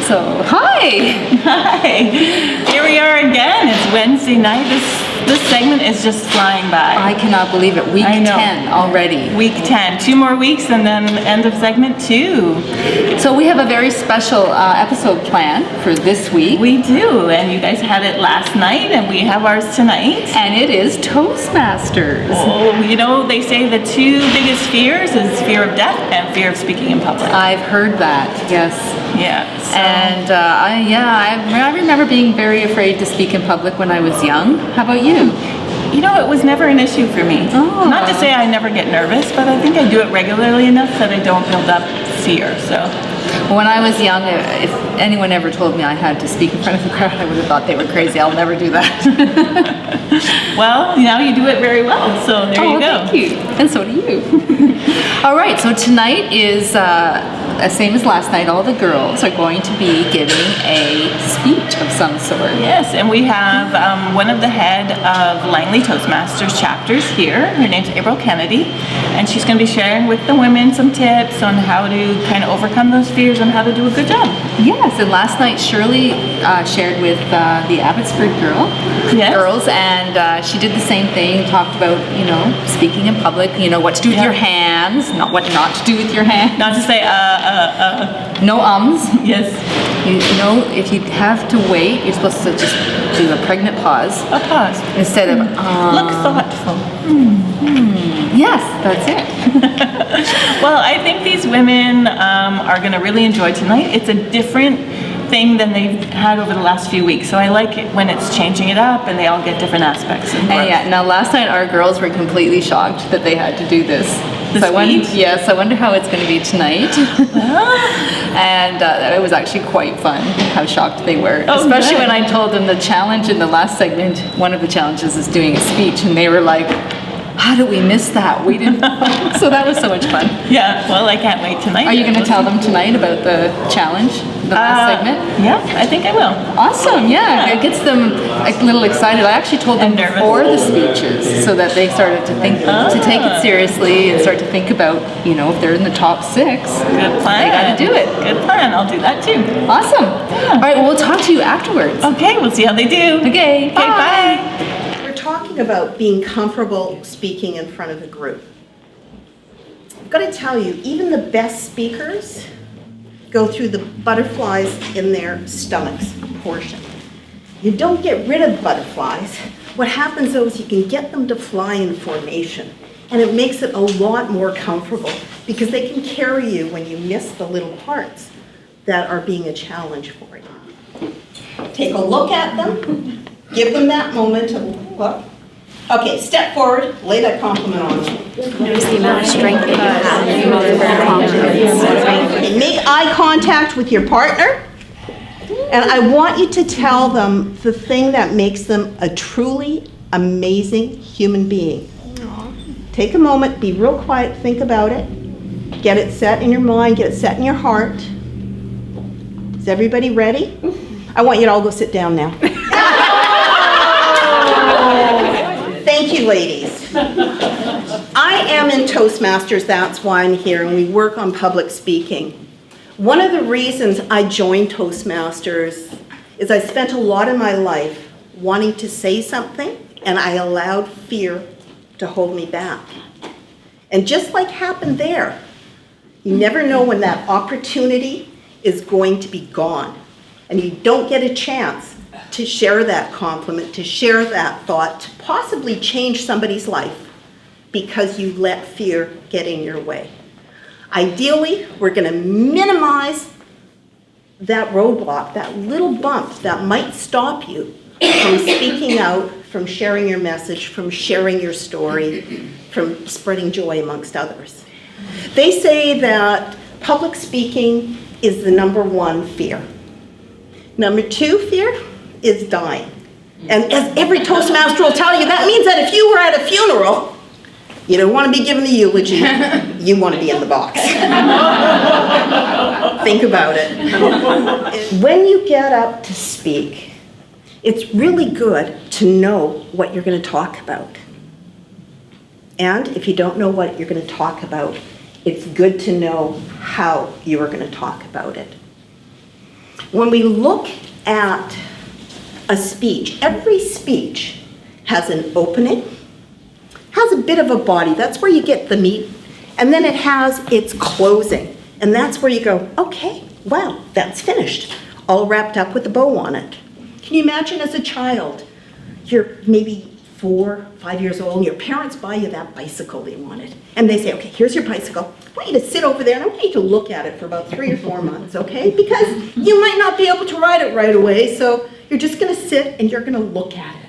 So, hi! Hi! Here we are again. It's Wednesday night. This segment is just flying by. I cannot believe it. Week 10 already. Week 10. 2 more weeks and then end of segment 2. So we have a very special episode planned for this week. We do, and you guys had it last night and we have ours tonight. And it is Toastmasters. Oh, you know, they say the 2 biggest fears is fear of death and fear of speaking in public. I've heard that, yes. Yeah. So. And I remember being very afraid to speak in public when I was young. How about you? You know, it was never an issue for me. Oh. Not to say I never get nervous, but I think I do it regularly enough that I don't build up fear, so. When I was young, if anyone ever told me I had to speak in front of a crowd, I would have thought they were crazy. I'll never do that. Well, now you do it very well, so there you go. Thank you. And so do you. All right, so tonight is same as last night. All the girls are going to be giving a speech of some sort. Yes, and we have one of the head of Langley Toastmasters chapters here. Her name's April Kennedy, and she's going to be sharing with the women some tips on how to kind of overcome those fears and how to do a good job. Yes, and last night Shirley shared with the Abbotsford girls, and she did the same thing. Talked about speaking in public. What to do with your hands, not what not to do with your hands. Not to say no ums. Yes. If you have to wait, you're supposed to just do a pregnant pause. A pause. Instead of look thoughtful. Yes, that's it. Well, I think these women are going to really enjoy tonight. It's a different thing than they've had over the last few weeks. So I like it when it's changing it up and they all get different aspects. Now last night our girls were completely shocked that they had to do this. I wonder how it's going to be tonight. And it was actually quite fun how shocked they were. Especially when I told them the challenge in the last segment, one of the challenges is doing a speech, and they were like, how did we miss that? We didn't know. So that was so much fun. Yeah, well, I can't wait tonight. Are you going to tell them tonight about the challenge, the last segment? Yeah, I think I will. Awesome, yeah. It gets them a little excited. I actually told them before the speeches so that they started to think, to take it seriously and start to think about, if they're in the top 6. Good plan. They got to do it. Good plan. I'll do that too. Awesome. Yeah. All right, well, we'll talk to you afterwards. Okay, we'll see how they do. Okay, bye. Talking about being comfortable speaking in front of a group. I've got to tell you, even the best speakers go through the butterflies in their stomachs portion. You don't get rid of butterflies. What happens though is you can get them to fly in formation, and it makes it a lot more comfortable because they can carry you when you miss the little parts that are being a challenge for you. Take a look at them. Give them that moment to look. Okay, step forward, lay that compliment on them. Notice the amount of strength that you have. Confidence. Make eye contact with your partner. And I want you to tell them the thing that makes them a truly amazing human being. Take a moment, be real quiet, think about it. Get it set in your mind, get it set in your heart. Is everybody ready? I want you to all go sit down now. Thank you, ladies. I am in Toastmasters, that's why I'm here, and we work on public speaking. One of the reasons I joined Toastmasters is I spent a lot of my life wanting to say something, and I allowed fear to hold me back. And just like happened there, you never know when that opportunity is going to be gone, and you don't get a chance to share that compliment, to share that thought, to possibly change somebody's life because you let fear get in your way. Ideally, we're going to minimize that roadblock, that little bump that might stop you from speaking out, from sharing your message, from sharing your story, from spreading joy amongst others. They say that public speaking is the #1 fear. Number 2 fear is dying. And as every Toastmaster will tell you, that means that if you were at a funeral, you don't want to be giving the eulogy, you want to be in the box. Think about it. When you get up to speak, it's really good to know what you're going to talk about. And if you don't know what you're going to talk about, it's good to know how you are going to talk about it. When we look at a speech, every speech has an opening, has a bit of a body, that's where you get the meat, and then it has its closing, and that's where you go, okay, wow, that's finished, all wrapped up with a bow on it. Can you imagine as a child, you're maybe 4, 5 years old, and your parents buy you that bicycle they wanted, and they say, okay, here's your bicycle, I want you to sit over there, and I want you to look at it for about 3 or 4 months, okay, because you might not be able to ride it right away, so you're just gonna sit and you're gonna look at it.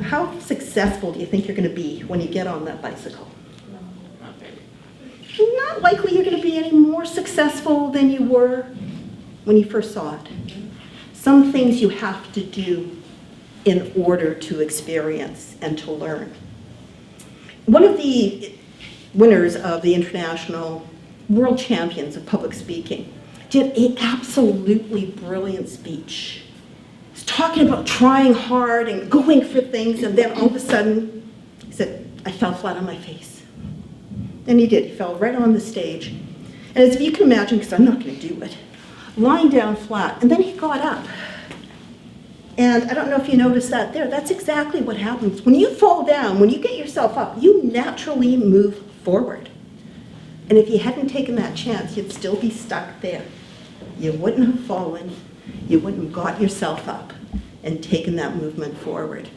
How successful do you think you're going to be when you get on that bicycle? Not very. Not likely you're going to be any more successful than you were when you first saw it. Some things you have to do in order to experience and to learn. One of the winners of the International World Champions of Public Speaking did an absolutely brilliant speech. Talking about trying hard and going for things, and then all of a sudden, he said, I fell flat on my face. And he did, he fell right on the stage. And as if you can imagine, because I'm not going to do it, lying down flat, and then he got up. And I don't know if you noticed that there, that's exactly what happens. When you fall down, when you get yourself up, you naturally move forward. And if you hadn't taken that chance, you'd still be stuck there. You wouldn't have fallen. You wouldn't have got yourself up and taken that movement forward.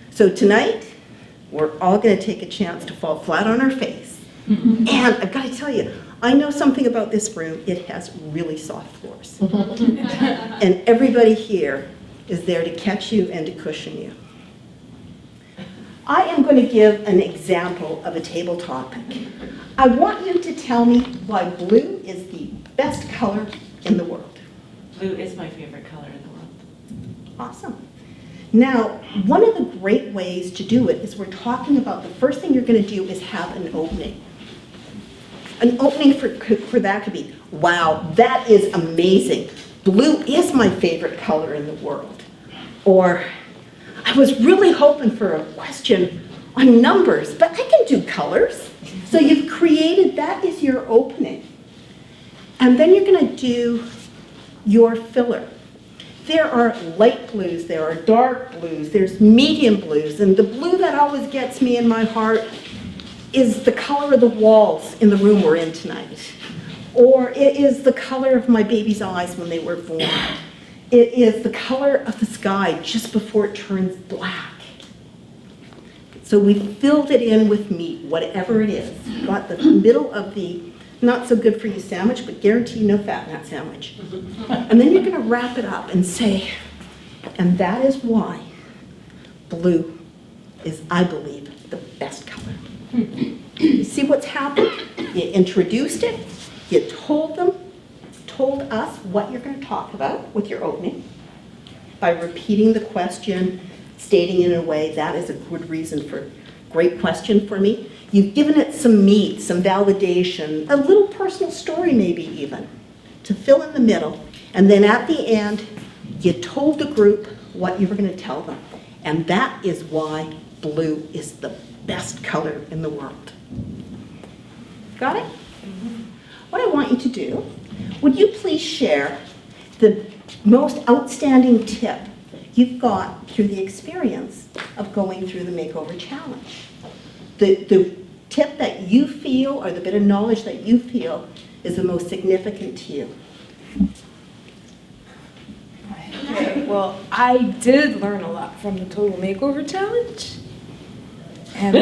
So tonight, we're all going to take a chance to fall flat on our face. And I've got to tell you, I know something about this room. It has really soft floors. And everybody here is there to catch you and to cushion you. I am going to give an example of a table topic. I want you to tell me why blue is the best color in the world. Blue is my favorite color in the world. Awesome. Now, one of the great ways to do it is we're talking about the first thing you're going to do is have an opening. An opening for that could be, wow, that is amazing. Blue is my favorite color in the world. Or, I was really hoping for a question on numbers, but I can do colors. So you've created, that is your opening. And then you're going to do your filler. There are light blues, there are dark blues, there's medium blues, and the blue that always gets me in my heart is the color of the walls in the room we're in tonight. Or it is the color of my baby's eyes when they were born. It is the color of the sky just before it turns black. So we filled it in with meat, whatever it is. Got the middle of the not so good for you sandwich, but guarantee no fat in that sandwich. And then you're going to wrap it up and say, and that is why blue is, I believe, the best color. You see what's happened? You introduced it, you told us what you're going to talk about with your opening by repeating the question, stating it in a way that is a good reason for, great question for me. You've given it some meat, some validation, a little personal story maybe even, to fill in the middle. And then at the end, you told the group what you were going to tell them. And that is why blue is the best color in the world. Got it? What I want you to do, would you please share the most outstanding tip you've got through the experience of going through the Makeover Challenge? The tip that you feel, or the bit of knowledge that you feel, is the most significant to you. Okay, well, I did learn a lot from the Total Makeover Challenge. And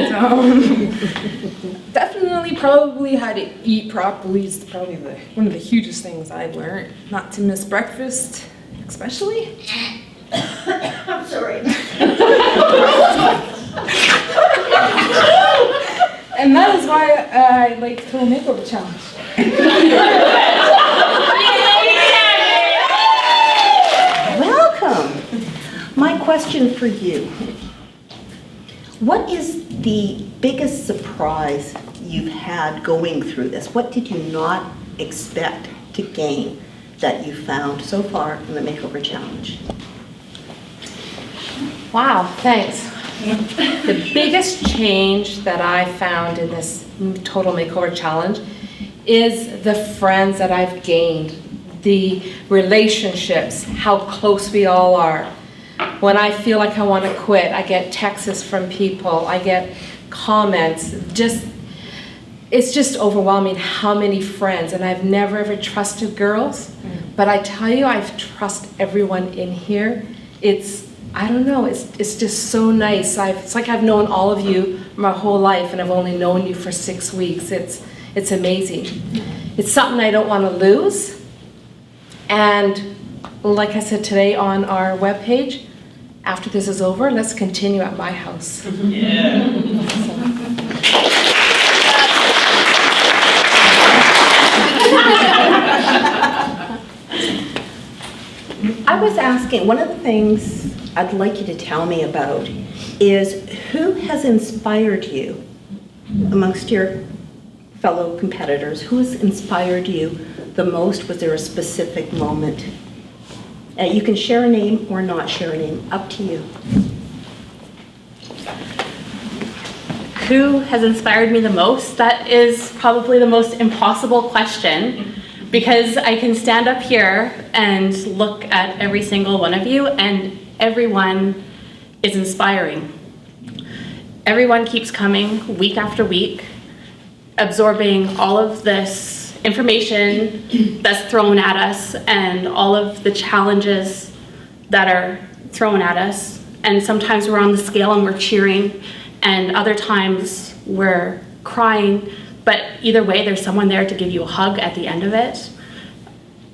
definitely probably how to eat properly is probably one of the hugest things I learned. Not to miss breakfast, especially. I'm sorry. And that is why I like the Total Makeover Challenge. Welcome. My question for you. What is the biggest surprise you've had going through this? What did you not expect to gain that you found so far in the Makeover Challenge? Wow, thanks. The biggest change that I found in this Total Makeover Challenge is the friends that I've gained. the relationships, how close we all are. When I feel like I want to quit, I get texts from people, I get comments, it's just overwhelming how many friends, and I've never ever trusted girls, but I tell you, I trust everyone in here. I don't know, it's just so nice. It's like I've known all of you my whole life, and I've only known you for 6 weeks. It's amazing. It's something I don't want to lose. And like I said today on our webpage, after this is over, let's continue at my house. I was asking, one of the things I'd like you to tell me about is who has inspired you amongst your fellow competitors? Who has inspired you the most? Was there a specific moment? You can share a name or not share a name, up to you. Who has inspired me the most? That is probably the most impossible question, because I can stand up here and look at every single one of you, and everyone is inspiring. Everyone keeps coming week after week, absorbing all of this information that's thrown at us and all of the challenges that are thrown at us. And sometimes we're on the scale and we're cheering, and other times we're crying, but either way, there's someone there to give you a hug at the end of it.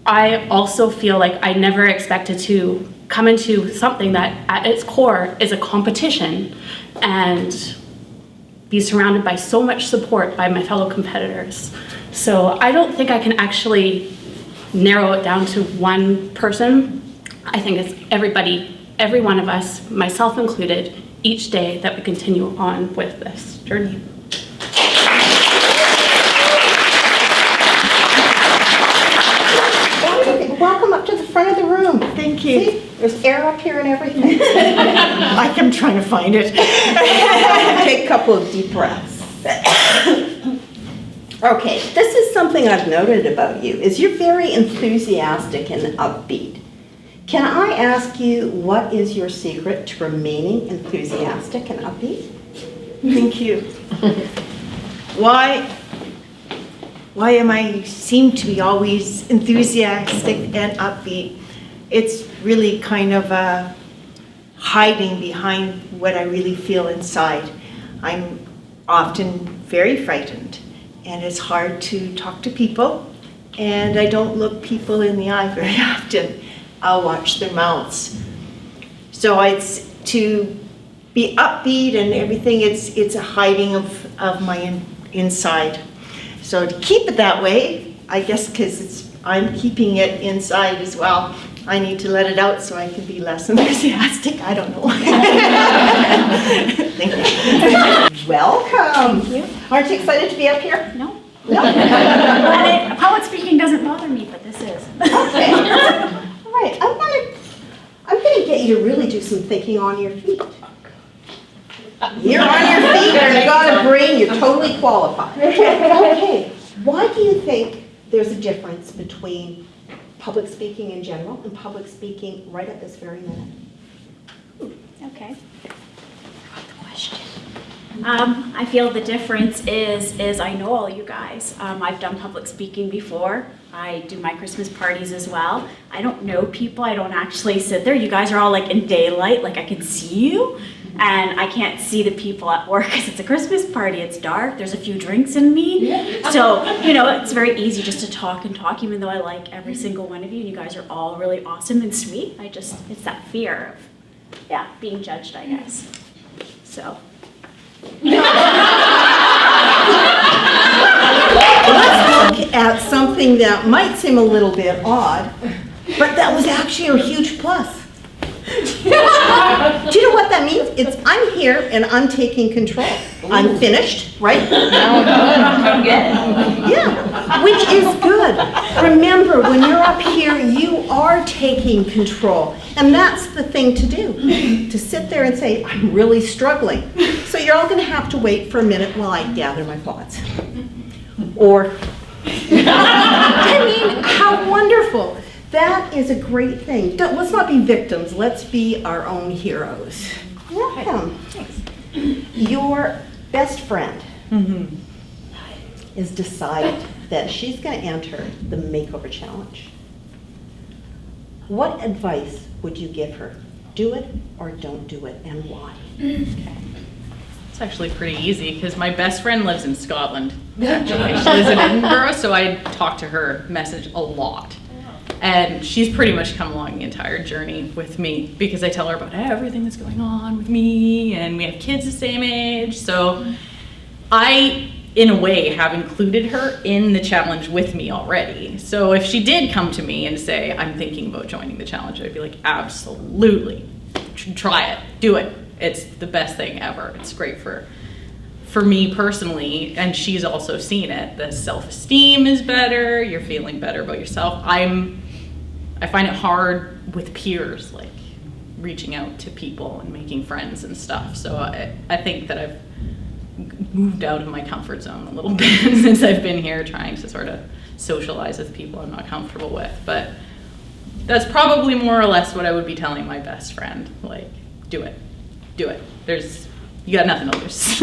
I also feel like I never expected to come into something that at its core is a competition and be surrounded by so much support by my fellow competitors. So I don't think I can actually narrow it down to one person. I think it's everybody, every one of us, myself included, each day that we continue on with this journey. Welcome up to the front of the room. Thank you. See, there's air up here and everything. Like I'm trying to find it. Take a couple of deep breaths. Okay, this is something I've noted about you, is you're very enthusiastic and upbeat. Can I ask you, what is your secret to remaining enthusiastic and upbeat? Thank you. Why am I seem to be always enthusiastic and upbeat? It's really kind of hiding behind what I really feel inside. I'm often very frightened, and it's hard to talk to people, and I don't look people in the eye very often. I'll watch their mouths. So it's to be upbeat and everything, it's a hiding of my inside. So to keep it that way, I guess because I'm keeping it inside as well, I need to let it out so I can be less enthusiastic. I don't know. Thank you. Welcome. Thank you. Aren't you excited to be up here? No. No? Public speaking doesn't bother me, but this is. Okay. All right. I'm gonna get you to really do some thinking on your feet. You're on your feet, you've got a brain, you're totally qualified. Okay. Why do you think there's a difference between public speaking in general and public speaking right at this very minute? Okay. I feel the difference is I know all you guys. I've done public speaking before. I do my Christmas parties as well. I don't know people. I don't actually sit there. You guys are all like in daylight, like I can see you. And I can't see the people at work because it's a Christmas party. It's dark. There's a few drinks in me. So, it's very easy just to talk and talk, even though I like every single one of you. And you guys are all really awesome and sweet. It's that fear of, being judged, I guess. So. Let's look at something that might seem a little bit odd, but that was actually a huge plus. Do you know what that means? It's I'm here and I'm taking control. I'm finished, right? I'm good. Yeah, which is good. Remember, when you're up here, you are taking control. And that's the thing to do, to sit there and say, I'm really struggling. So you're all going to have to wait for a minute while I gather my thoughts. Or, I mean, how wonderful. That is a great thing. Let's not be victims, let's be our own heroes. Welcome. Your best friend has decided that she's going to enter the Makeover Challenge. What advice would you give her? Do it or don't do it, and why? It's actually pretty easy because my best friend lives in Scotland. Actually, she lives in Edinburgh, so I talk to her message a lot. And she's pretty much come along the entire journey with me because I tell her about everything that's going on with me, and we have kids the same age. So I, in a way, have included her in the challenge with me already. So if she did come to me and say, I'm thinking about joining the challenge, I'd be like, absolutely, try it, do it. It's the best thing ever. It's great for me personally, and she's also seen it. The self-esteem is better, you're feeling better about yourself. I find it hard with peers, like reaching out to people and making friends and stuff. So I think that I've moved out of my comfort zone a little bit since I've been here, trying to sort of socialize with people I'm not comfortable with. But that's probably more or less what I would be telling my best friend, like, do it. Do it. You got nothing to lose.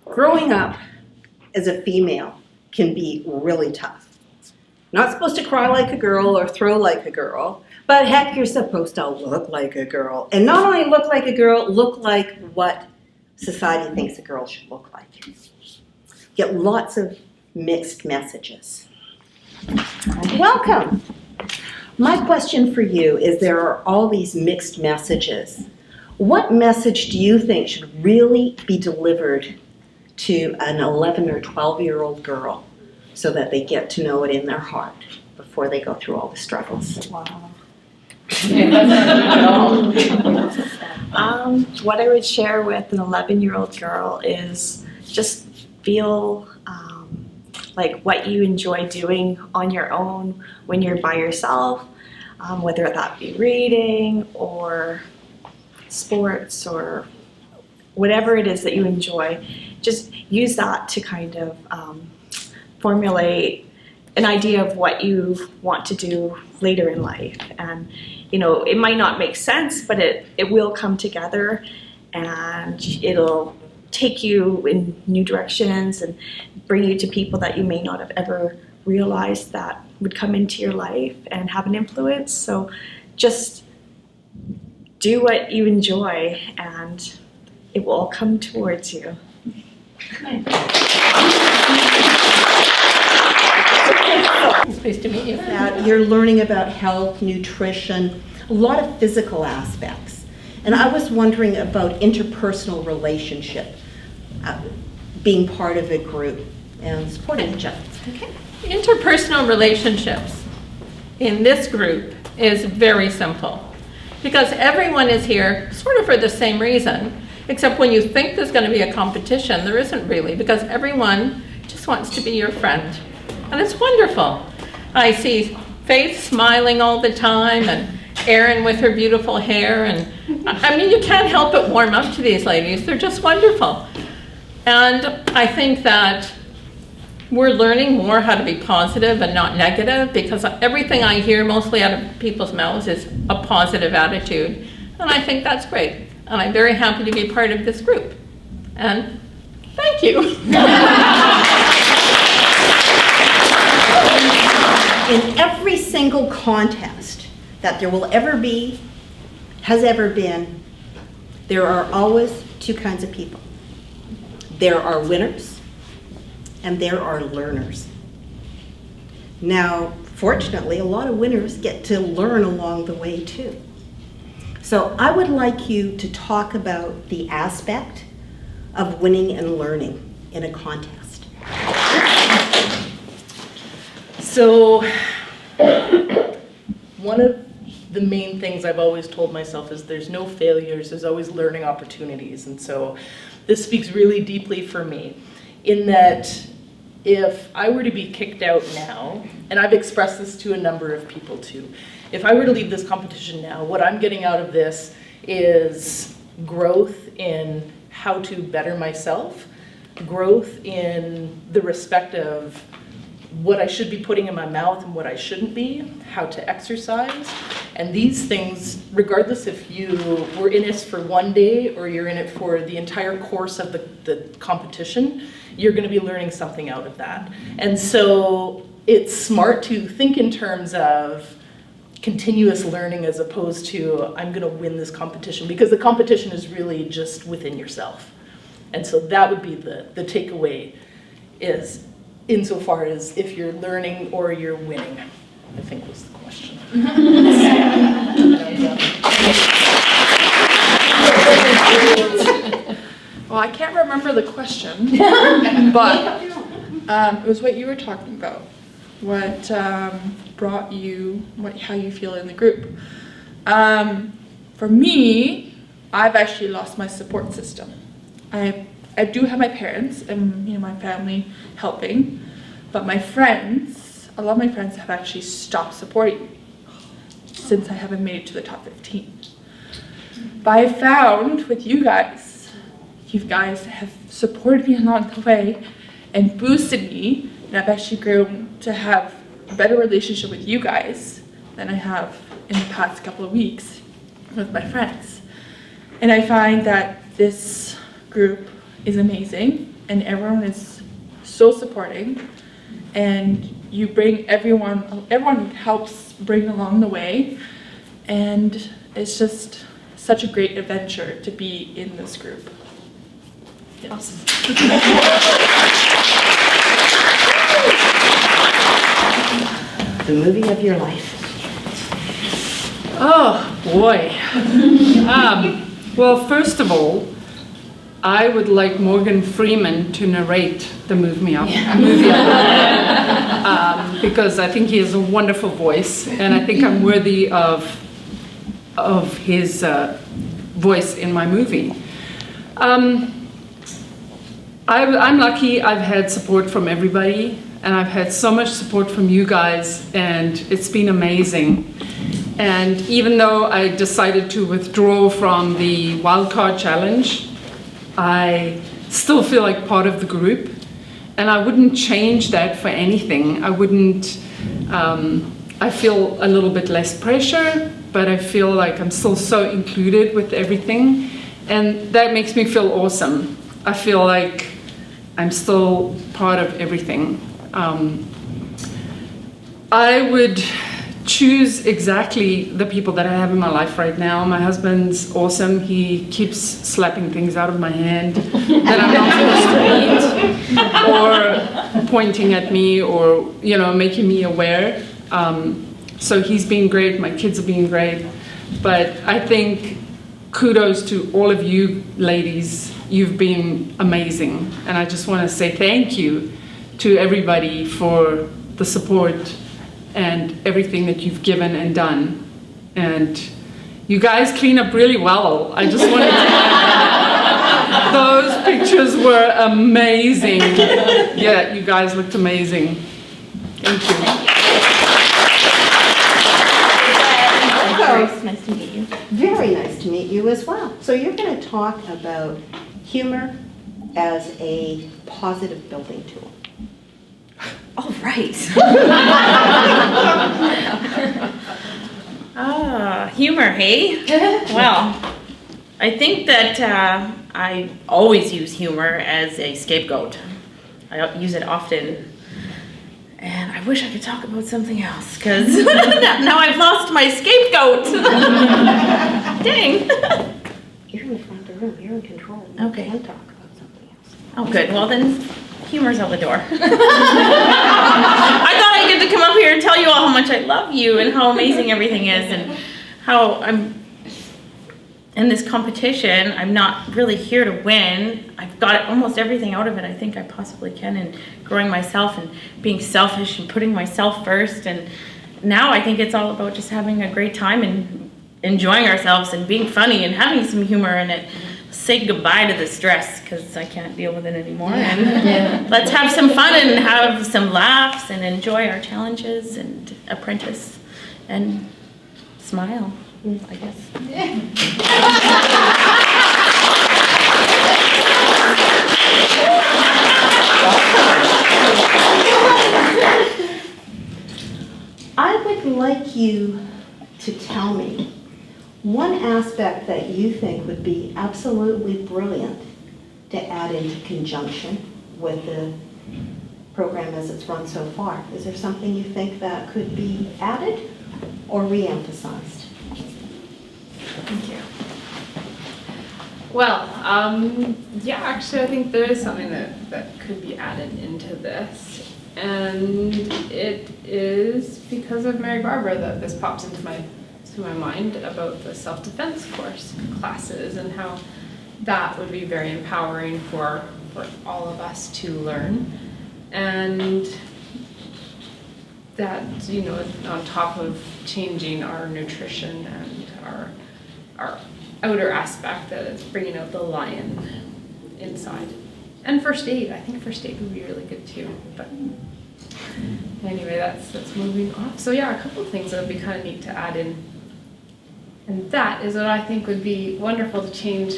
Growing up as a female can be really tough. Not supposed to cry like a girl or throw like a girl, but heck, you're supposed to look like a girl. And not only look like a girl, look like what society thinks a girl should look like. Get lots of mixed messages. Welcome. My question for you is, there are all these mixed messages. What message do you think should really be delivered to an 11 or 12-year-old girl so that they get to know it in their heart before they go through all the struggles? Wow. What I would share with an 11-year-old girl is just feel like what you enjoy doing on your own when you're by yourself, whether that be reading or sports or whatever it is that you enjoy. Just use that to kind of formulate an idea of what you want to do later in life. And it might not make sense, but it will come together, and it'll take you in new directions and bring you to people that you may not have ever realized that would come into your life and have an influence. So just do what you enjoy and it will all come towards you. Nice to meet you. You're learning about health, nutrition, a lot of physical aspects. And I was wondering about interpersonal relationship, being part of a group and supporting each other. Okay. Interpersonal relationships in this group is very simple because everyone is here sort of for the same reason, except when you think there's going to be a competition, there isn't really, because everyone just wants to be your friend. And it's wonderful. I see Faith smiling all the time and Erin with her beautiful hair, and I mean, you can't help but warm up to these ladies. They're just wonderful. And I think that we're learning more how to be positive and not negative, because everything I hear mostly out of people's mouths is a positive attitude. And I think that's great. And I'm very happy to be part of this group. And thank you. In every single contest that there will ever be, has ever been, there are always two kinds of people. There are winners and there are learners. Now, fortunately, a lot of winners get to learn along the way too. So I would like you to talk about the aspect of winning and learning in a contest. So, one of the main things I've always told myself is there's no failures, there's always learning opportunities. And so this speaks really deeply for me in that if I were to be kicked out now, and I've expressed this to a number of people too, if I were to leave this competition now, what I'm getting out of this is growth in how to better myself, growth in the respect of what I should be putting in my mouth and what I shouldn't be, how to exercise. And these things, regardless if you were in it for one day or you're in it for the entire course of the competition, you're going to be learning something out of that. And so it's smart to think in terms of continuous learning as opposed to I'm going to win this competition, because the competition is really just within yourself. And so that would be the takeaway, is insofar as if you're learning or you're winning, I think was the question. Well, I can't remember the question, but it was what you were talking about. What brought you, how you feel in the group. For me, I've actually lost my support system. I do have my parents and my family helping, but my friends, a lot of my friends have actually stopped supporting me since I haven't made it to the top 15. But I found with you guys have supported me along the way and boosted me, and I've actually grown to have a better relationship with you guys than I have in the past couple of weeks with my friends. And I find that this group is amazing and everyone is so supporting, and you bring everyone helps bring along the way, and it's just such a great adventure to be in this group. Awesome. The movie of your life. Oh, boy. Well, first of all, I would like Morgan Freeman to narrate the movie because I think he has a wonderful voice, and I think I'm worthy of his voice in my movie. I'm lucky. I've had support from everybody, and I've had so much support from you guys, and it's been amazing. And even though I decided to withdraw from the wildcard challenge, I still feel like part of the group, and I wouldn't change that for anything. I wouldn't, I feel a little bit less pressure, but I feel like I'm still so included with everything, and that makes me feel awesome. I feel like I'm still part of everything. I would choose exactly the people that I have in my life right now. My husband's awesome. He keeps slapping things out of my hand that I'm not supposed to eat, or pointing at me, or making me aware. So he's been great. My kids are being great. But I think kudos to all of you ladies. You've been amazing, and I just want to say thank you to everybody for the support and everything that you've given and done. And you guys clean up really well. I just wanted to those pictures were amazing. Yeah, you guys looked amazing. Thank you. Nice to meet you. Very nice to meet you as well. So you're going to talk about humor as a positive building tool. All right. Humor, hey? Well, I think that I always use humor as a scapegoat. I use it often. And I wish I could talk about something else, because now I've lost my scapegoat. Dang. You're in the front of the room. You're in control. Okay. You can talk about something else. Oh, good. Well, then humor's out the door. I thought I'd get to come up here and tell you all how much I love you and how amazing everything is, and how I'm in this competition. I'm not really here to win. I've got almost everything out of it I think I possibly can, and growing myself and being selfish and putting myself first. And now I think it's all about just having a great time and enjoying ourselves and being funny and having some humor in it. Say goodbye to the stress, because I can't deal with it anymore. And let's have some fun and have some laughs and enjoy our challenges and apprentice and smile, I guess. I'd like you to tell me one aspect that you think would be absolutely brilliant to add into conjunction with the program as it's run so far. Is there something you think that could be added or re-emphasized? Thank you. Well, yeah, actually I think there is something that could be added into this. And it is because of Mary Barbara that this pops into my mind about the self-defense course classes and how that would be very empowering for all of us to learn. And that, you know, on top of changing our nutrition and our outer aspect, that it's bringing out the lion inside. And first aid, I think first aid would be really good too. But anyway, that's moving off. So yeah, a couple of things that would be kind of neat to add in. And that is what I think would be wonderful to change.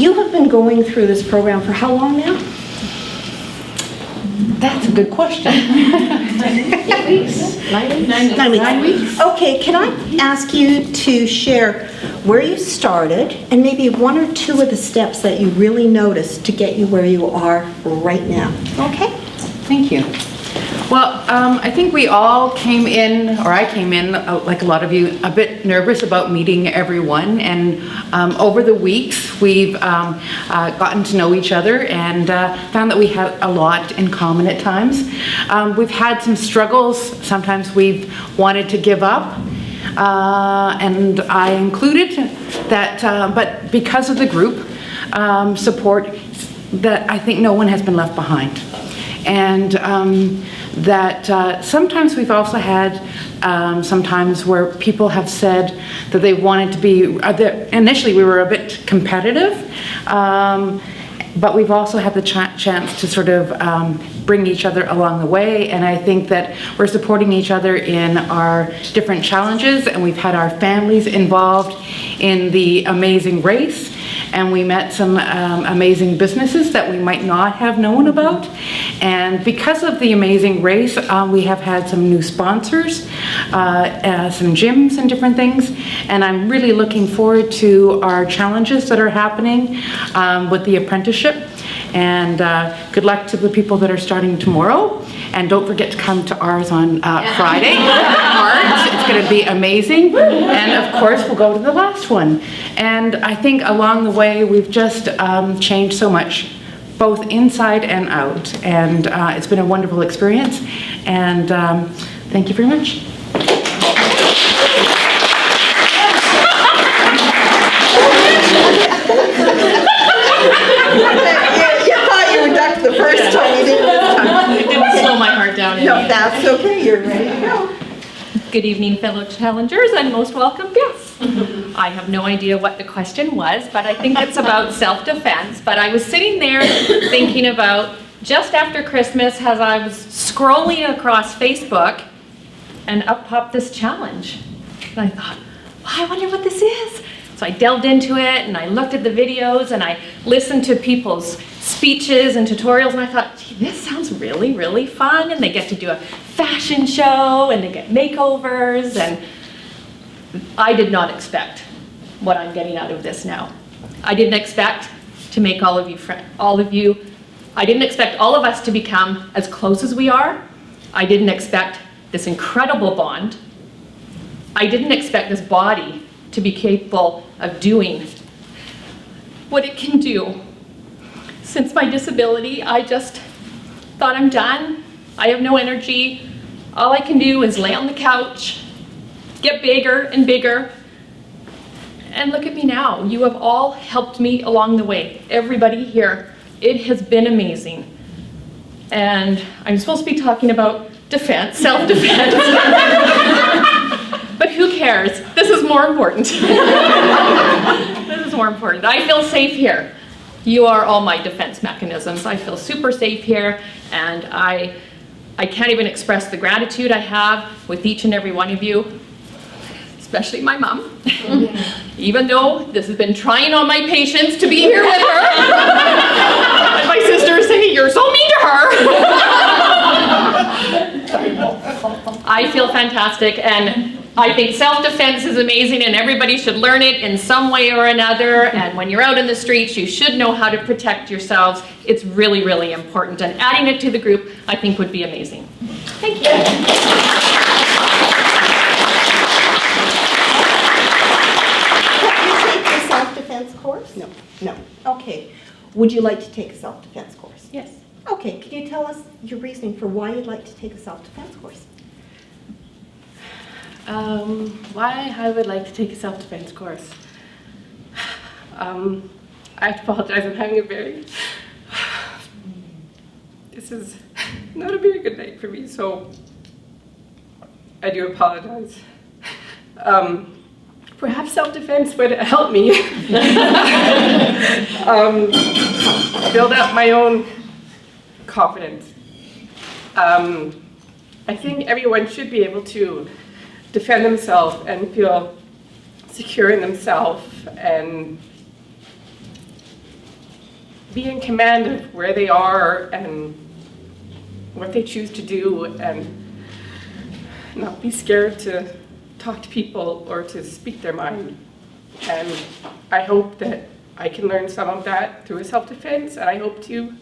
You have been going through this program for how long now? That's a good question. 8 weeks? 9 weeks? 9 weeks. Okay, can I ask you to share where you started and maybe one or two of the steps that you really noticed to get you where you are right now? Okay? Thank you. Well, I think we all came in, or I came in, like a lot of you, a bit nervous about meeting everyone. And over the weeks, we've gotten to know each other and found that we had a lot in common at times. We've had some struggles. Sometimes we've wanted to give up. And I included that, but because of the group support, that I think no one has been left behind. And that sometimes we've also had sometimes where people have said that they wanted to be, initially we were a bit competitive, but we've also had the chance to sort of bring each other along the way. And I think that we're supporting each other in our different challenges, and we've had our families involved in the amazing race. And we met some amazing businesses that we might not have known about. And because of the amazing race, we have had some new sponsors, some gyms and different things. And I'm really looking forward to our challenges that are happening with the apprenticeship. And good luck to the people that are starting tomorrow. And don't forget to come to ours on Friday, March. It's going to be amazing. And of course, we'll go to the last one. And I think along the way, we've just changed so much, both inside and out. And it's been a wonderful experience. And thank you very much. You thought you were ducked the first time, you didn't this time. It didn't slow my heart down. No, that's okay, you're ready to go. Good evening, fellow challengers, and most welcome guests. I have no idea what the question was, but I think it's about self-defense. But I was sitting there thinking about just after Christmas as I was scrolling across Facebook, and up popped this challenge. And I thought, well, I wonder what this is. So I delved into it and I looked at the videos and I listened to people's speeches and tutorials, and I thought, gee, this sounds really, really fun. And they get to do a fashion show and they get makeovers, and I did not expect what I'm getting out of this now. I didn't expect to make I didn't expect all of us to become as close as we are. I didn't expect this incredible bond. I didn't expect this body to be capable of doing what it can do. Since my disability, I just thought I'm done. I have no energy. All I can do is lay on the couch, get bigger and bigger. And look at me now. You have all helped me along the way. Everybody here. It has been amazing. And I'm supposed to be talking about defense, self-defense. But who cares? This is more important. This is more important. I feel safe here. You are all my defense mechanisms. I feel super safe here, and I can't even express the gratitude I have with each and every one of you. It's especially my mom. Even though this has been trying on my patience to be here with her. And my sister is saying, you're so mean to her. I feel fantastic, and I think self-defense is amazing, and everybody should learn it in some way or another. And when you're out in the streets, you should know how to protect yourselves. It's really, really important. And adding it to the group, I think, would be amazing. Thank you. Self-defense course? No, no. Okay. Would you like to take a self-defense course? Yes. Okay, can you tell us your reasoning for why you'd like to take a self-defense course? Why I would like to take a self-defense course. I have to apologize, I'm having a very... This is not a very good night for me, so I do apologize. Perhaps self-defense would help me build up my own confidence. I think everyone should be able to defend themselves and feel secure in themselves and be in command of where they are and what they choose to do, and not be scared to talk to people or to speak their mind. And I hope that I can learn some of that through a self-defense, and I hope to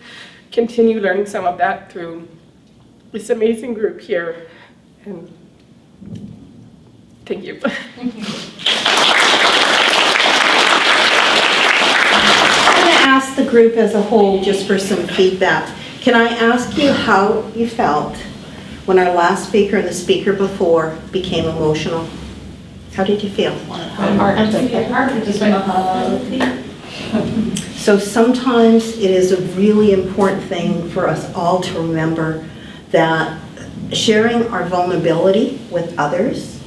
continue learning some of that through this amazing group here. And thank you. I'm going to ask the group as a whole just for some feedback. Can I ask you how you felt when our last speaker and the speaker before became emotional? How did you feel? So sometimes it is a really important thing for us all to remember that sharing our vulnerability with others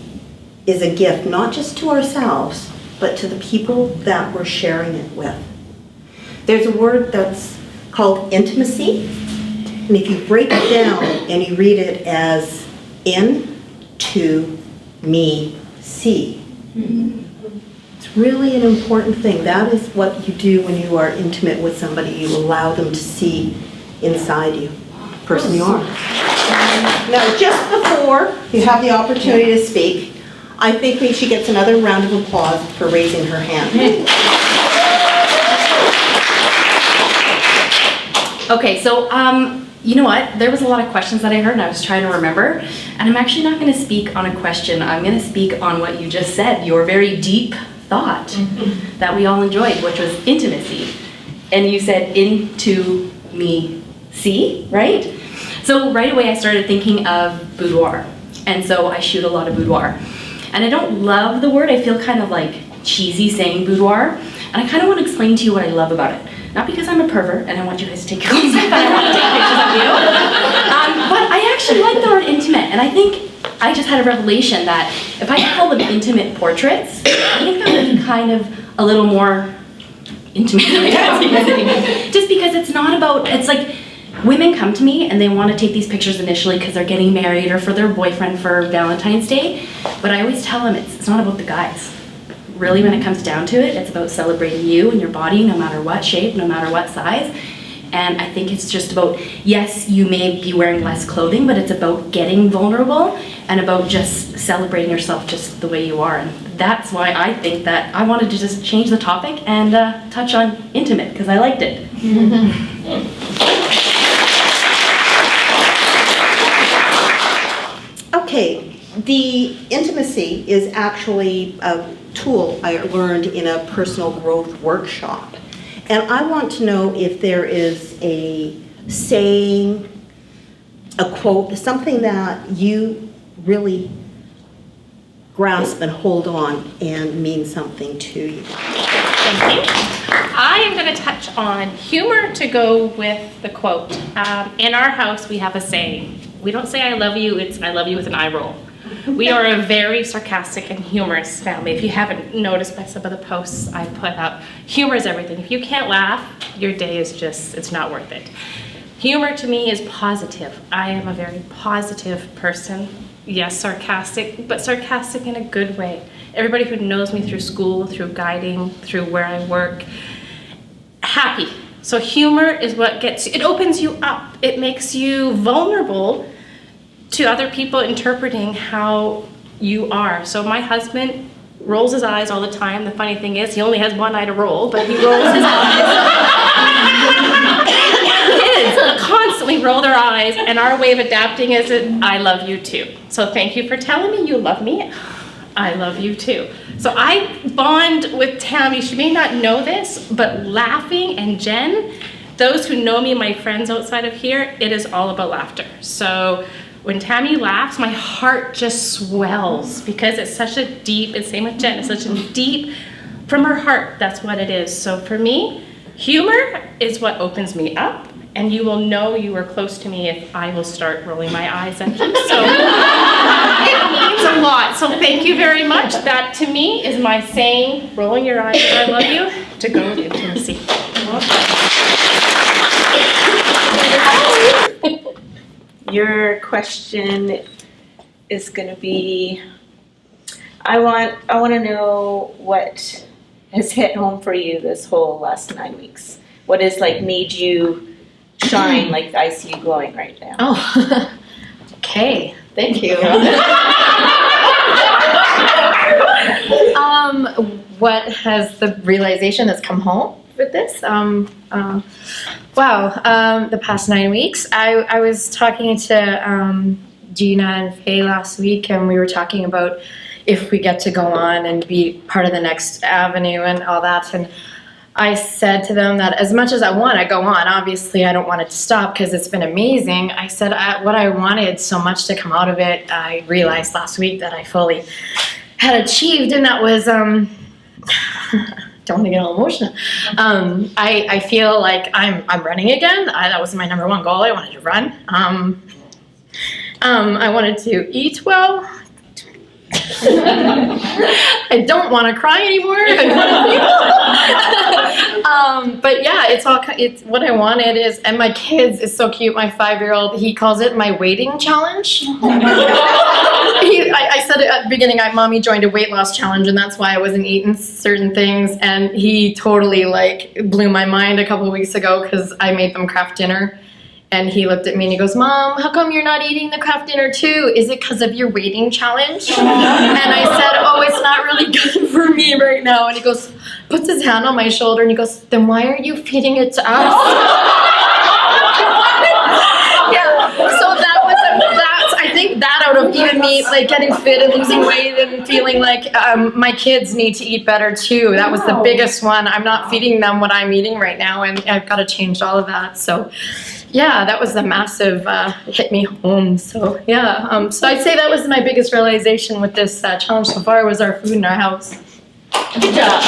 is a gift, not just to ourselves, but to the people that we're sharing it with. There's a word that's called intimacy, and if you break it down and you read it as in, to, me, see, it's really an important thing. That is what you do when you are intimate with somebody. You allow them to see inside you, the person you are. Now, just before you have the opportunity to speak, I think she gets another round of applause for raising her hand. Okay, so you know what? There was a lot of questions that I heard and I was trying to remember, and I'm actually not going to speak on a question. I'm going to speak on what you just said, your very deep thought that we all enjoyed, which was intimacy. And you said into me see, right? So right away I started thinking of boudoir. And so I shoot a lot of boudoir. And I don't love the word, I feel kind of like cheesy saying boudoir. And I kind of want to explain to you what I love about it. Not because I'm a pervert and I want you guys to take your clothes off, but I want to take pictures of you. But I actually like the word intimate, and I think I just had a revelation that if I call them intimate portraits, I think that would be kind of a little more intimate. Just because it's not about, it's like, women come to me and they want to take these pictures initially because they're getting married or for their boyfriend for Valentine's Day, but I always tell them it's not about the guys. Really, when it comes down to it, it's about celebrating you and your body, no matter what shape, no matter what size. And I think it's just about, yes, you may be wearing less clothing, but it's about getting vulnerable and about just celebrating yourself just the way you are. And that's why I think that I wanted to just change the topic and touch on intimate, because I liked it. Okay, the intimacy is actually a tool I learned in a personal growth workshop. And I want to know if there is a saying, a quote, something that you really grasp and hold on and mean something to you. Thank you. I am going to touch on humor to go with the quote. In our house, we have a saying. We don't say I love you, it's I love you with an eye roll. We are a very sarcastic and humorous family. If you haven't noticed by some of the posts I put up, humor is everything. If you can't laugh, your day is just, it's not worth it. Humor to me is positive. I am a very positive person. Yes, sarcastic, but sarcastic in a good way. everybody who knows me through school, through guiding, through where I work, happy. So humor is what gets, it opens you up. It makes you vulnerable to other people interpreting how you are. So my husband rolls his eyes all the time. The funny thing is, he only has one eye to roll, but he rolls his eyes. Kids constantly roll their eyes, and our way of adapting is, I love you too. So thank you for telling me you love me. I love you too. So I bond with Tammy. She may not know this, but laughing, and Jen, those who know me, my friends outside of here, it is all about laughter. So when Tammy laughs, my heart just swells because it's such a deep, and same with Jen, it's such a deep, from her heart, that's what it is. So for me, humor is what opens me up, and you will know you are close to me if I will start rolling my eyes at you. So it means a lot. So thank you very much. That to me is my saying, rolling your eyes, I love you, to go with intimacy. Your question is going to be, I want to know what has hit home for you this whole last 9 weeks. What has made you shine like I see you glowing right now? Oh, okay. Thank you. What has the realization that's come home with this? The past 9 weeks. I was talking to Gina and Faye last week, and we were talking about if we get to go on and be part of the next avenue and all that. And I said to them that as much as I want to go on, obviously I don't want it to stop because it's been amazing. I said what I wanted so much to come out of it, I realized last week that I fully had achieved, and that was, don't want to get all emotional. I feel like I'm running again. That was my number one goal. I wanted to run. I wanted to eat well. I don't want to cry anymore in front of people. But yeah, it's what I wanted is, and my kids is so cute. My 5-year-old, he calls it my waiting challenge. I said it at the beginning, Mommy joined a weight loss challenge, and that's why I wasn't eating certain things. And he totally blew my mind a couple of weeks ago because I made them craft dinner. And he looked at me and he goes, Mom, how come you're not eating the craft dinner too? Is it because of your waiting challenge? And I said, oh, it's not really good for me right now. And he goes, puts his hand on my shoulder and he goes, then why are you feeding it to us? Yeah, so I think that out of even me getting fit and losing weight and feeling like my kids need to eat better too. That was the biggest one. I'm not feeding them what I'm eating right now, and I've got to change all of that. So yeah, that was the massive hit me home. So yeah, so I'd say that was my biggest realization with this challenge so far was our food in our house. Good job.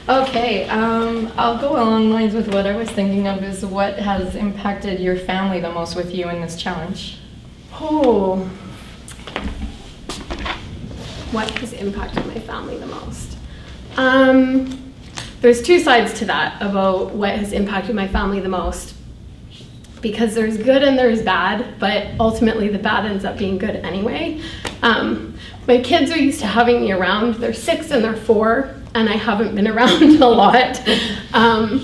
Okay, I'll go along lines with what I was thinking of is what has impacted your family the most with you in this challenge? Oh, what has impacted my family the most? There's two sides to that about what has impacted my family the most, because there's good and there's bad, but ultimately the bad ends up being good anyway. My kids are used to having me around. They're 6 and they're 4, and I haven't been around a lot.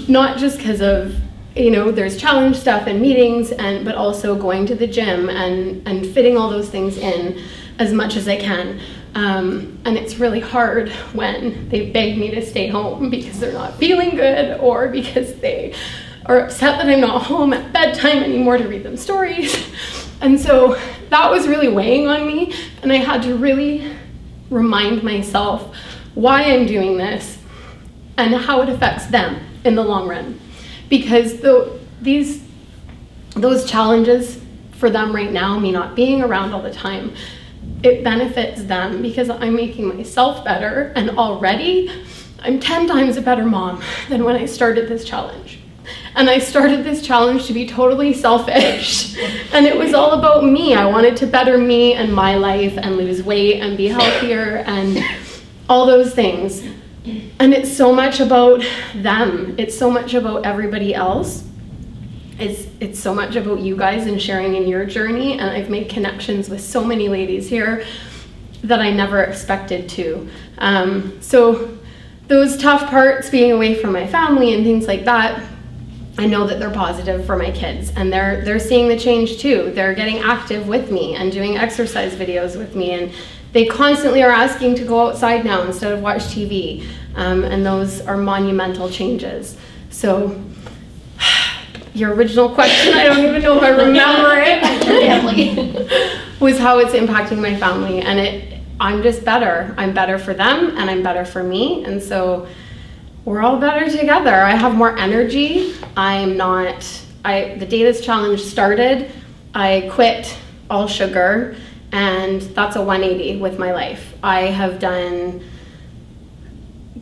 Not just because of, there's challenge stuff and meetings, but also going to the gym and fitting all those things in as much as I can. And it's really hard when they beg me to stay home because they're not feeling good or because they are upset that I'm not home at bedtime anymore to read them stories. And so that was really weighing on me, and I had to really remind myself why I'm doing this and how it affects them in the long run. Because those challenges for them right now, me not being around all the time, it benefits them because I'm making myself better, and already I'm 10 times a better mom than when I started this challenge. And I started this challenge to be totally selfish, and it was all about me. I wanted to better me and my life and lose weight and be healthier and all those things. And it's so much about them. It's so much about everybody else. It's so much about you guys and sharing in your journey, and I've made connections with so many ladies here. that I never expected to. So those tough parts, being away from my family and things like that, I know that they're positive for my kids, and they're seeing the change too. They're getting active with me and doing exercise videos with me, and they constantly are asking to go outside now instead of watch TV, and those are monumental changes. So your original question, I don't even know if I remember it, was how it's impacting my family, and I'm just better. I'm better for them, and I'm better for me, and so we're all better together. I have more energy. The day this challenge started, I quit all sugar, and that's a 180 with my life. I have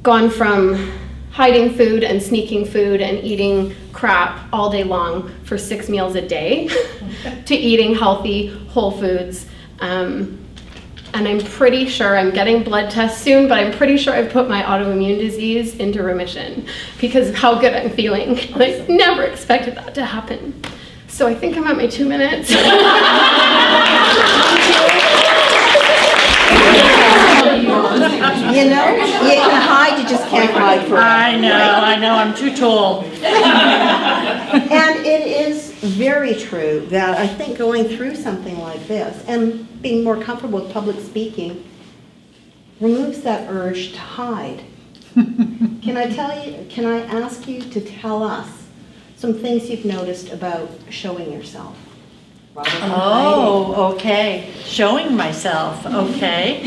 gone from hiding food and sneaking food and eating crap all day long for 6 meals a day to eating healthy, whole foods. And I'm pretty sure, I'm getting blood tests soon, but I'm pretty sure I've put my autoimmune disease into remission because of how good I'm feeling. I never expected that to happen. So I think I'm at my 2 minutes. You know, you can hide, you just can't hide forever. I know, I'm too tall. And it is very true that I think going through something like this and being more comfortable with public speaking removes that urge to hide. Can I ask you to tell us some things you've noticed about showing yourself? Oh, okay. Showing myself, okay.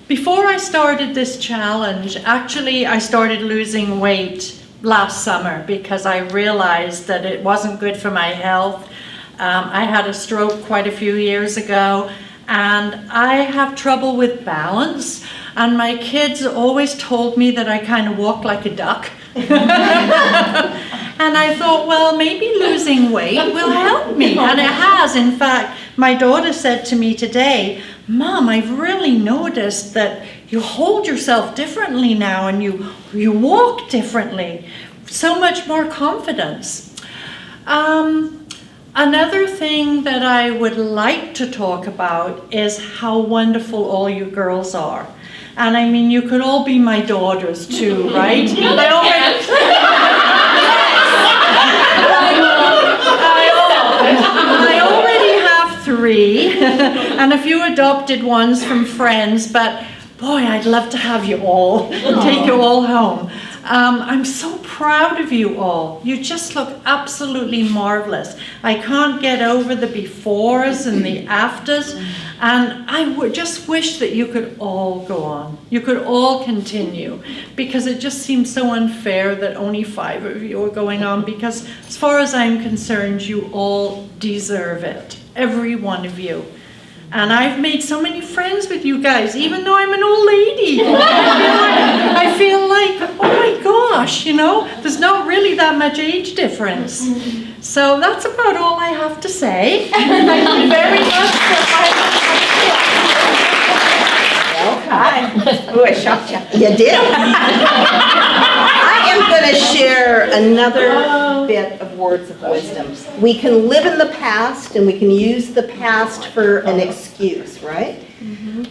Before I started this challenge, actually I started losing weight last summer because I realized that it wasn't good for my health. I had a stroke quite a few years ago, and I have trouble with balance, and my kids always told me that I kind of walk like a duck. And I thought, well, maybe losing weight will help me, and it has. In fact, my daughter said to me today, Mom, I've really noticed that you hold yourself differently now, and you walk differently. So much more confidence. Another thing that I would like to talk about is how wonderful all you girls are. And I mean, you could all be my daughters too, right? I already have 3 and a few adopted ones from friends, but boy, I'd love to have you all, take you all home. I'm so proud of you all. You just look absolutely marvelous. I can't get over the befores and the afters, and I would just wish that you could all go on. You could all continue, because it just seems so unfair that only 5 of you are going on, because as far as I'm concerned, you all deserve it, every one of you. And I've made so many friends with you guys, even though I'm an old lady. I feel like, oh my gosh, you know, there's not really that much age difference. So that's about all I have to say. Thank you very much Okay. Oh, I shocked you. You did. I am going to share another bit of words of wisdom. We can live in the past, and we can use the past for an excuse, right?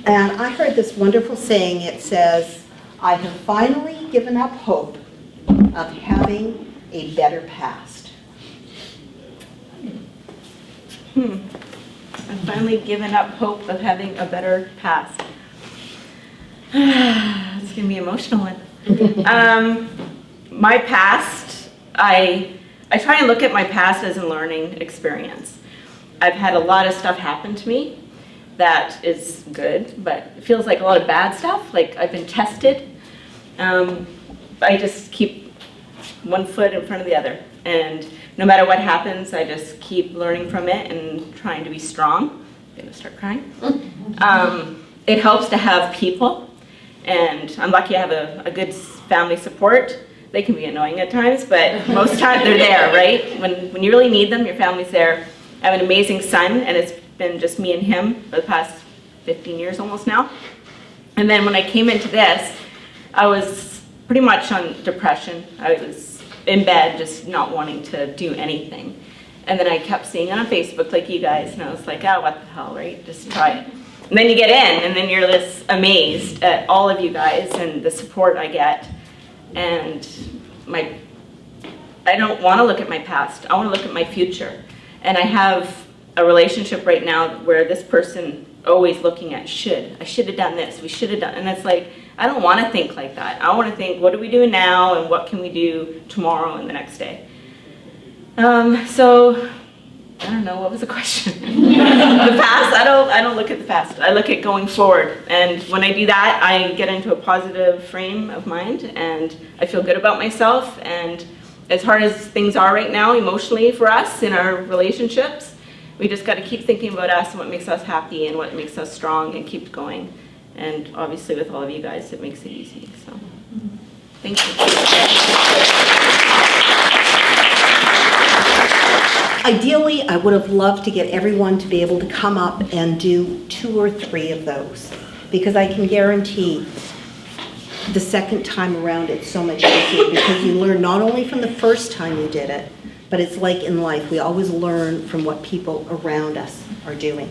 And I heard this wonderful saying. It says, I have finally given up hope of having a better past. I've finally given up hope of having a better past. It's gonna be an emotional one. My past, I try and look at my past as a learning experience. I've had a lot of stuff happen to me that is good, but it feels like a lot of bad stuff. Like I've been tested. I just keep one foot in front of the other, and no matter what happens, I just keep learning from it and trying to be strong. I'm gonna start crying. It helps to have people, and I'm lucky I have a good family support. They can be annoying at times, but most times they're there, right? When you really need them, your family's there. I have an amazing son, and it's been just me and him for the past 15 years almost now. And then when I came into this, I was pretty much on depression. I was in bed, just not wanting to do anything. And then I kept seeing it on Facebook, like you guys, and I was like, oh, what the hell, right? Just try it. And then you get in, and then you're just amazed at all of you guys and the support I get. And I don't want to look at my past. I want to look at my future. And I have a relationship right now where this person always looking at I should have done this, we should have done, and it's like, I don't want to think like that. I want to think, what are we doing now, and what can we do tomorrow and the next day? So, I don't know, what was the question? The past, I don't look at the past. I look at going forward, and when I do that, I get into a positive frame of mind, and I feel good about myself, and as hard as things are right now emotionally for us in our relationships, we just got to keep thinking about us and what makes us happy and what makes us strong and keep going. And obviously with all of you guys, it makes it easy. So, thank you. Ideally, I would have loved to get everyone to be able to come up and do 2 or 3 of those, because I can guarantee the second time around it's so much easier, because you learn not only from the first time you did it, but it's like in life, we always learn from what people around us are doing.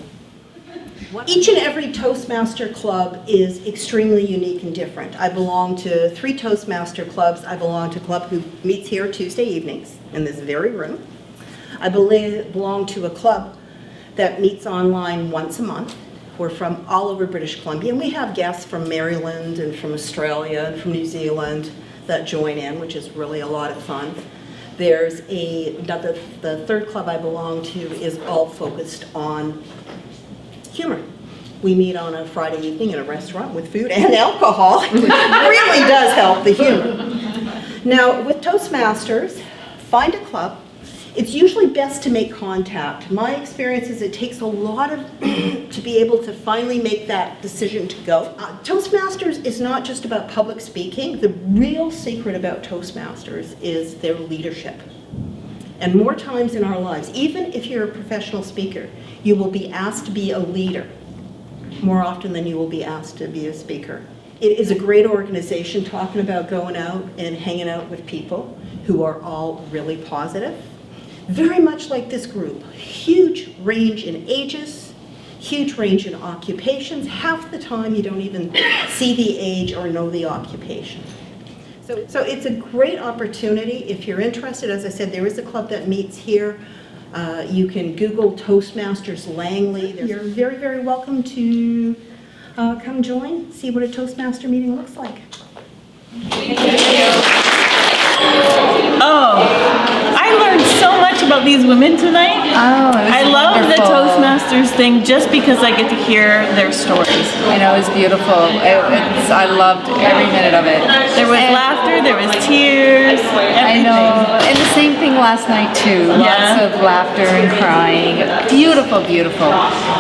Each and every Toastmaster club is extremely unique and different. I belong to 3 Toastmaster clubs. I belong to a club who meets here Tuesday evenings in this very room. I belong to a club that meets online once a month. We're from all over British Columbia, and we have guests from Maryland and from Australia and from New Zealand that join in, which is really a lot of fun. There's the third club I belong to is all focused on humor. We meet on a Friday evening in a restaurant with food and alcohol, which really does help the humor. Now, with Toastmasters, find a club. It's usually best to make contact. My experience is it takes a lot of to be able to finally make that decision to go. Toastmasters is not just about public speaking. The real secret about Toastmasters is their leadership. And more times in our lives, even if you're a professional speaker, you will be asked to be a leader more often than you will be asked to be a speaker. It is a great organization talking about going out and hanging out with people who are all really positive. Very much like this group, huge range in ages, huge range in occupations. Half the time you don't even see the age or know the occupation. So it's a great opportunity. If you're interested, as I said, there is a club that meets here. You can Google Toastmasters Langley. You're very, very welcome to come join, see what a Toastmaster meeting looks like. Thank you. Oh, I learned so much about these women tonight. Oh, it was I love the wonderful. Toastmasters thing just because I get to hear their stories. I know, it was beautiful. I loved every minute of it. There was laughter, there was tears, I everything. know. And the same thing last night too. Lots of laughter and crying. Beautiful, beautiful.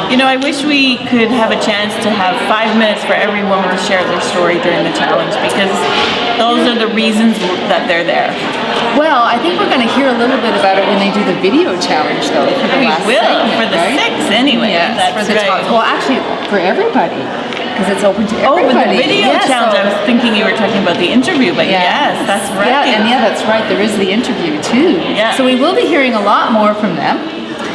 You know, I wish we could have a chance to have 5 minutes for every woman to share their story during the challenge, because those are the reasons that they're there. Well, I think we're going to hear a little bit about it when they do the video challenge, though, for the last segment, for the right? 6 anyway. Yes, That's for the right. Well, actually, for everybody, because it's open to Oh, everybody. with the video challenge, I was thinking you were talking about the interview, but yes, that's right. Yeah, that's right. There is the interview too. Yeah. So we will be hearing a lot more from them.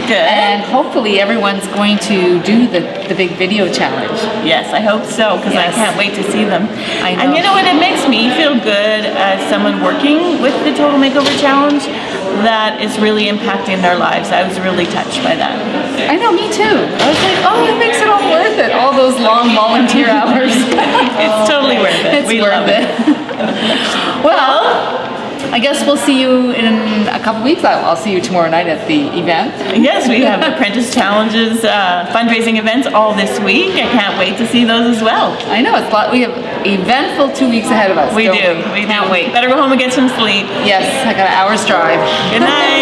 Good. And hopefully everyone's going to do the big video challenge. Yes, I hope so, because I can't wait to see them. I know. And you know what, it makes me feel good as someone working with the Total Makeover Challenge that is really impacting their lives. I was really touched by that. I know, me too. I was like, oh, it makes it all worth it. All those long volunteer hours. It's totally worth it. It's We worth love it. Well, I guess we'll see you in a couple weeks. I'll see you tomorrow night at the event. Yes, we have Apprentice Challenges, fundraising events all this week. I can't wait to see those as well. I know, it's a lot. We have eventful 2 weeks ahead of us. We don't do. We can't wait. Better go home and get some sleep. Yes, I got an hour's drive. Good night.